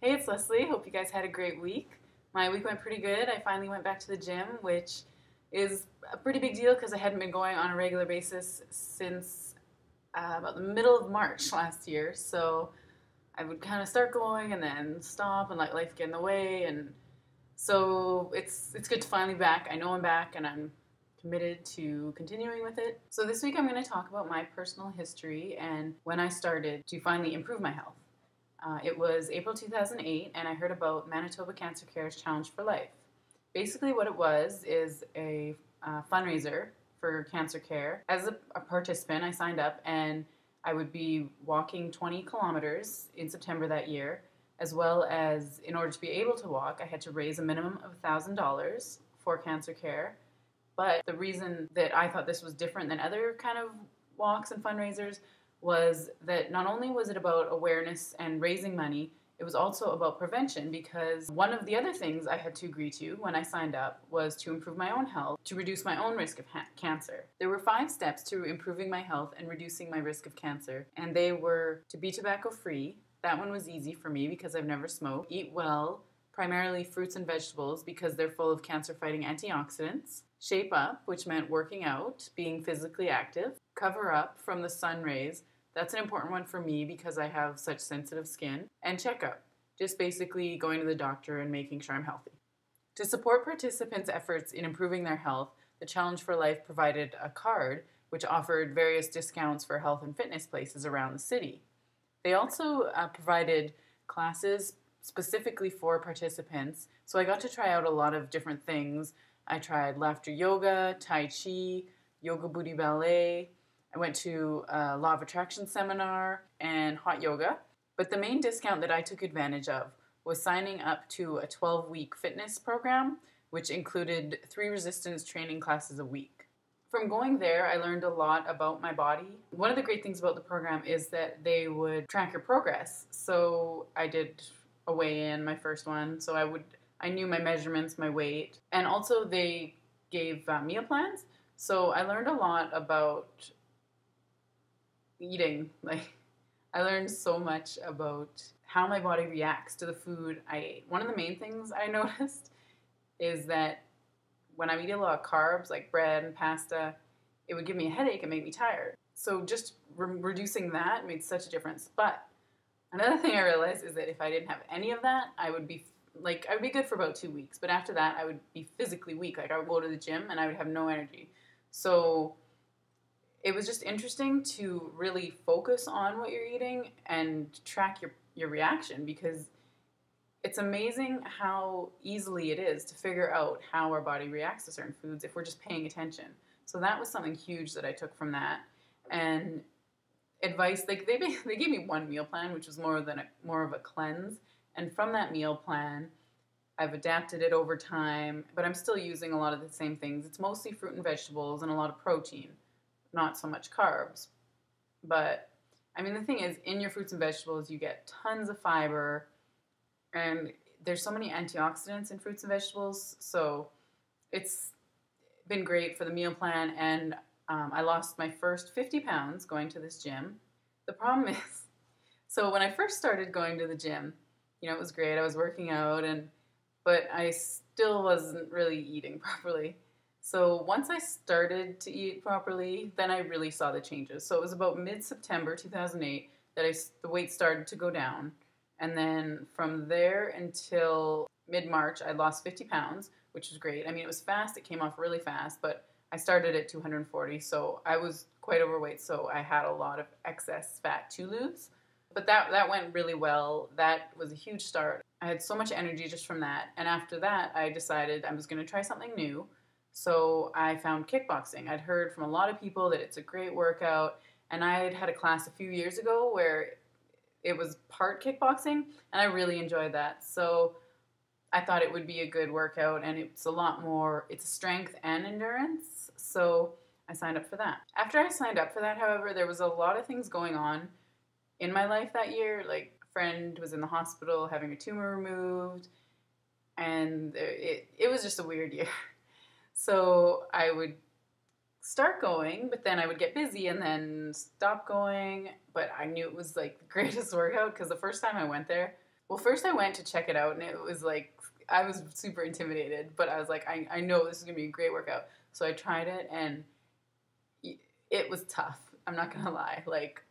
Hey, it's Leslie. Hope you guys had a great week. My week went pretty good. I finally went back to the gym, which is a pretty big deal because I hadn't been going on a regular basis since about the middle of March last year. So I would kind of start going and then stop and let life get in the way. And so it's good to finally be back. I know I'm back and I'm committed to continuing with it. So this week I'm going to talk about my personal history and when I started to finally improve my health. It was April 2008, and I heard about Manitoba Cancer Care's Challenge for Life. Basically, what it was is a fundraiser for cancer care. As a participant, I signed up, and I would be walking 20 kilometers in September that year, as well as, in order to be able to walk, I had to raise a minimum of $1,000 for cancer care. But the reason that I thought this was different than other kind of walks and fundraisers was that not only was it about awareness and raising money, it was also about prevention, because one of the other things I had to agree to when I signed up was to improve my own health, to reduce my own risk of cancer. There were 5 steps to improving my health and reducing my risk of cancer, and they were to be tobacco-free. That one was easy for me because I've never smoked. Eat well, primarily fruits and vegetables because they're full of cancer-fighting antioxidants. Shape up, which meant working out, being physically active. Cover up from the sun rays. That's an important one for me because I have such sensitive skin. And checkup, just basically going to the doctor and making sure I'm healthy. To support participants' efforts in improving their health, the Challenge for Life provided a card which offered various discounts for health and fitness places around the city. They also provided classes specifically for participants, so I got to try out a lot of different things. I tried laughter yoga, tai chi, yoga booty ballet. I went to a law of attraction seminar and hot yoga. But the main discount that I took advantage of was signing up to a 12-week fitness program, which included 3 resistance training classes a week. From going there, I learned a lot about my body. One of the great things about the program is that they would track your progress. So I did a weigh-in, my first one, so I knew my measurements, my weight, and also they gave meal plans. So I learned a lot about eating. I learned so much about how my body reacts to the food I ate. One of the main things I noticed is that when I'm eating a lot of carbs, like bread and pasta, it would give me a headache and make me tired. So just reducing that made such a difference. But another thing I realized is that if I didn't have any of that, I would be good for about 2 weeks. But after that, I would be physically weak. I would go to the gym and I would have no energy. So it was just interesting to really focus on what you're eating and track your reaction, because it's amazing how easily it is to figure out how our body reacts to certain foods if we're just paying attention. So that was something huge that I took from that. And advice, they gave me one meal plan, which was more of a cleanse. And from that meal plan, I've adapted it over time, but I'm still using a lot of the same things. It's mostly fruit and vegetables and a lot of protein, not so much carbs. But I mean, the thing is, in your fruits and vegetables, you get tons of fiber, and there's so many antioxidants in fruits and vegetables. So it's been great for the meal plan, and I lost my first 50 pounds going to this gym. The problem is, so when I first started going to the gym, it was great. I was working out, but I still wasn't really eating properly. So once I started to eat properly, then I really saw the changes. So it was about mid-September 2008 that the weight started to go down. And then from there until mid-March, I lost 50 pounds, which was great. I mean, it was fast. It came off really fast, but I started at 240, so I was quite overweight, so I had a lot of excess fat to lose. But that went really well. That was a huge start. I had so much energy just from that. And after that, I decided I was going to try something new. So I found kickboxing. I'd heard from a lot of people that it's a great workout, and I had a class a few years ago where it was part kickboxing, and I really enjoyed that. So I thought it would be a good workout, and it's a strength and endurance, so I signed up for that. After I signed up for that, however, there was a lot of things going on in my life that year. Like, a friend was in the hospital having a tumor removed, and it was just a weird year. So I would start going, but then I would get busy and then stop going. But I knew it was like the greatest workout because the first time I went there, Well, first I went to check it out, and it was like, I was super intimidated, but I was like, I know this is going to be a great workout. So I tried it, and it was tough. I'm not going to lie. Like,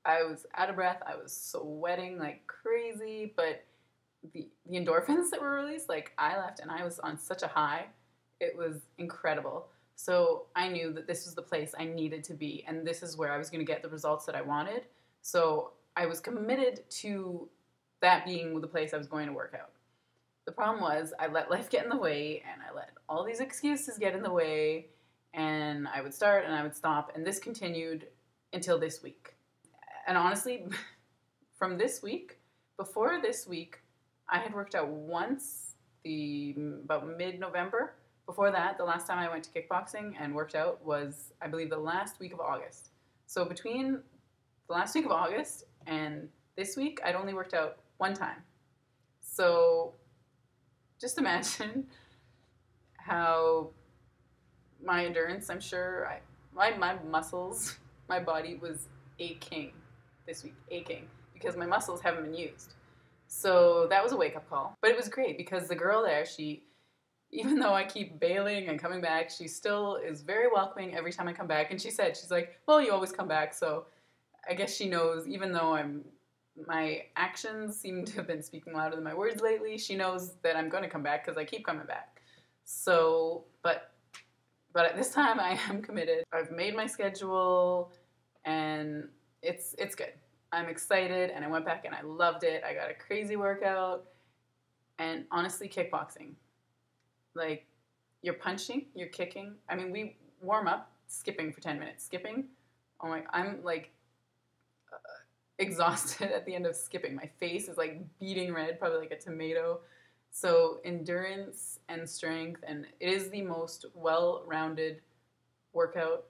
I was out of breath. I was sweating like crazy, but the endorphins that were released, like, I left and I was on such a high. It was incredible. So I knew that this was the place I needed to be, and this is where I was going to get the results that I wanted. So I was committed to that being the place I was going to work out. The problem was I let life get in the way, and I let all these excuses get in the way, and I would start and I would stop, and this continued until this week. And honestly, from this week, before this week, I had worked out once about mid-November. Before that, the last time I went to kickboxing and worked out was, I believe, the last week of August. So between the last week of August and this week, I'd only worked out one time. So just imagine how my endurance, I'm sure, my muscles, my body was aching this week, aching, because my muscles haven't been used. So that was a wake-up call. But it was great because the girl there, even though I keep bailing and coming back, she still is very welcoming every time I come back. And she's like, well, you always come back. So I guess she knows, even though my actions seem to have been speaking louder than my words lately, she knows that I'm going to come back because I keep coming back. So, but at this time I am committed. I've made my schedule, and it's good. I'm excited, and I went back and I loved it. I got a crazy workout, and honestly, kickboxing. Like, you're punching, you're kicking. I mean, we warm up skipping for 10 minutes. Skipping, oh my, I'm like exhausted at the end of skipping. My face is like beating red, probably like a tomato. So endurance and strength, and it is the most well-rounded workout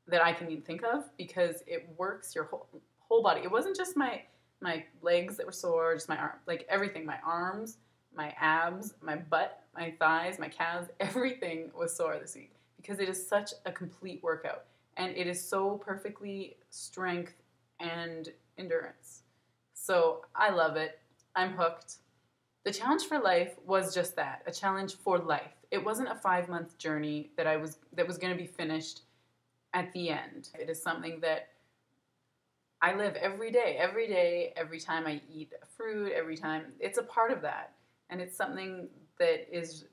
that I can even think of because it works your whole body. It wasn't just my legs that were sore, just my arm, like everything. My arms, my abs, my butt, my thighs, my calves, everything was sore this week because it is such a complete workout, and it is so perfectly strength and endurance. So I love it. I'm hooked. The challenge for life was just that, a challenge for life. It wasn't a 5-month journey that was going to be finished at the end. It is something that I live every day, every time I eat fruit, every time. It's a part of that. And it's something that is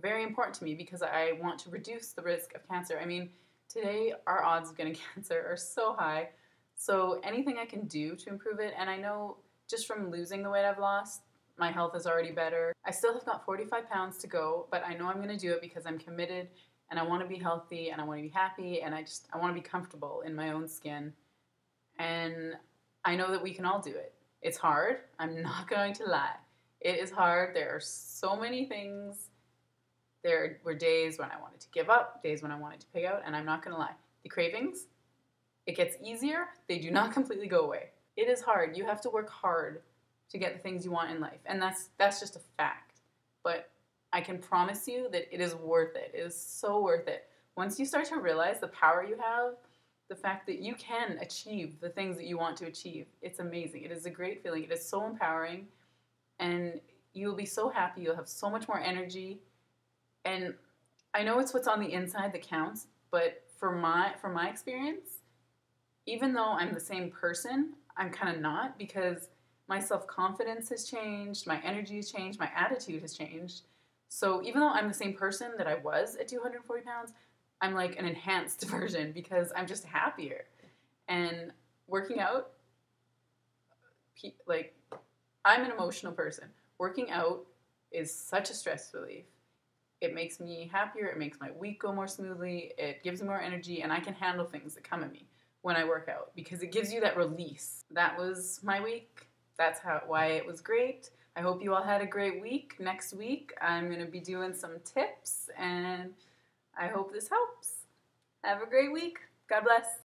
very important to me because I want to reduce the risk of cancer. I mean, today our odds of getting cancer are so high. So anything I can do to improve it, and I know just from losing the weight I've lost, my health is already better. I still have got 45 pounds to go, but I know I'm going to do it because I'm committed, and I want to be healthy, and I want to be happy, and I want to be comfortable in my own skin. And I know that we can all do it. It's hard. I'm not going to lie. It is hard. There are so many things. There were days when I wanted to give up, days when I wanted to pig out, and I'm not going to lie. The cravings, it gets easier. They do not completely go away. It is hard. You have to work hard to get the things you want in life, and that's just a fact. But I can promise you that it is worth it. It is so worth it. Once you start to realize the power you have, the fact that you can achieve the things that you want to achieve, it's amazing. It is a great feeling. It is so empowering, and you'll be so happy. You'll have so much more energy. And I know it's what's on the inside that counts, but from my experience, even though I'm the same person, I'm kind of not, because my self-confidence has changed, my energy has changed, my attitude has changed. So even though I'm the same person that I was at 240 pounds, I'm like an enhanced version because I'm just happier. And working out, like, I'm an emotional person. Working out is such a stress relief. It makes me happier. It makes my week go more smoothly. It gives me more energy, and I can handle things that come at me when I work out because it gives you that release. That was my week. That's why it was great. I hope you all had a great week. Next week, I'm going to be doing some tips, and I hope this helps. Have a great week. God bless.